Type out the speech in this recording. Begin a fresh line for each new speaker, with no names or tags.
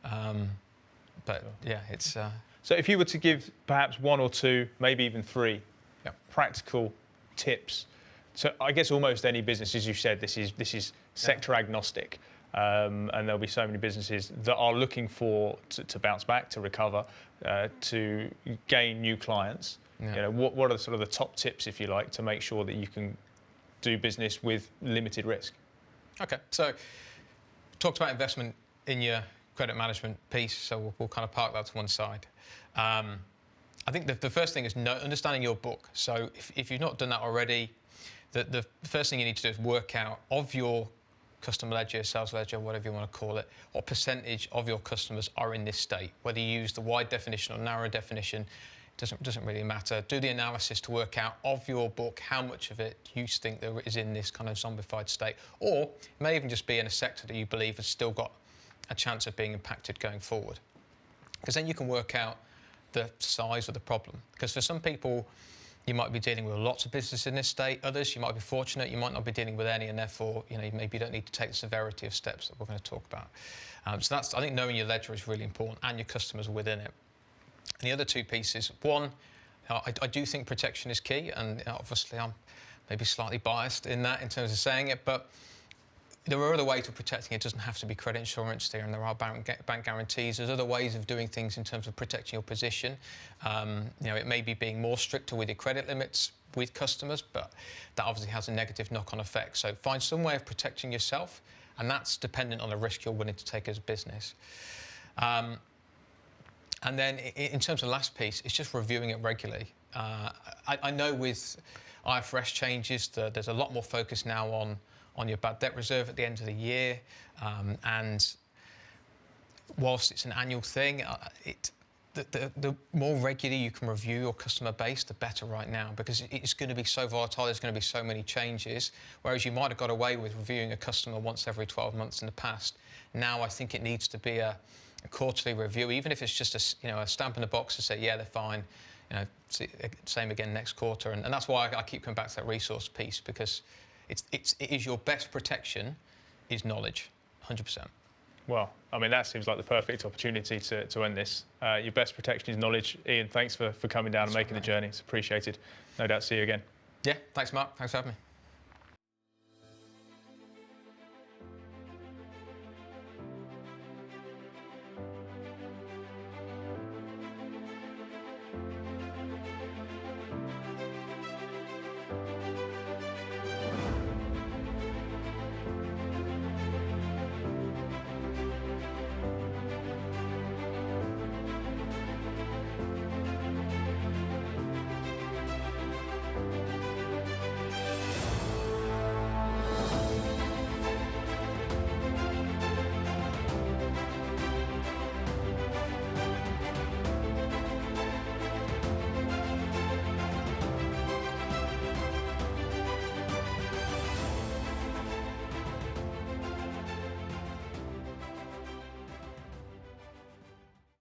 But yeah, it's...
So if you were to give perhaps one or two, maybe even three, practical tips, so I guess almost any business, as you said, this is sector agnostic, and there'll be so many businesses that are looking to bounce back, to recover, to gain new clients.
Yeah.
You know, what are sort of the top tips, if you like, to make sure that you can do business with limited risk?
Okay, so talked about investment in your credit management piece, so we'll kind of park that to one side. I think the first thing is understanding your book. So if you've not done that already, the first thing you need to do is work out of your customer ledger, sales ledger, whatever you want to call it, what percentage of your customers are in this state. Whether you use the wide definition or narrow definition, doesn't really matter. Do the analysis to work out of your book how much of it you think there is in this kind of zombified state, or it may even just be in a sector that you believe has still got a chance of being impacted going forward. Because then you can work out the size of the problem. Because for some people, you might be dealing with lots of business in this state. Others, you might be fortunate, you might not be dealing with any, and therefore, maybe you don't need to take the severity of steps that we're going to talk about. So I think knowing your ledger is really important, and your customers within it. And the other two pieces, one, I do think protection is key, and obviously I'm maybe slightly biased in that in terms of saying it, but there are other ways of protecting it. It doesn't have to be credit insurance there, and there are bank guarantees. There's other ways of doing things in terms of protecting your position. It may be being more stricter with your credit limits with customers, but that obviously has a negative knock-on effect. So find some way of protecting yourself, and that's dependent on the risk you're willing to take as a business. And then in terms of the last piece, it's just reviewing it regularly. I know with IFRS changes, there's a lot more focus now on your bad debt reserve at the end of the year. And whilst it's an annual thing, the more regularly you can review your customer base, the better right now, because it's going to be so volatile, there's going to be so many changes, whereas you might have got away with reviewing a customer once every 12 months in the past. Now I think it needs to be a quarterly review, even if it's just a stamp in the box to say, yeah, they're fine, same again next quarter. And that's why I keep coming back to that resource piece, because it is your best protection is knowledge, 100%.
Well, I mean, that seems like the perfect opportunity to end this. Your best protection is knowledge. Ian, thanks for coming down and making the journey. It's appreciated. No doubt see you again.
Yeah, thanks, Mark. Thanks for having me.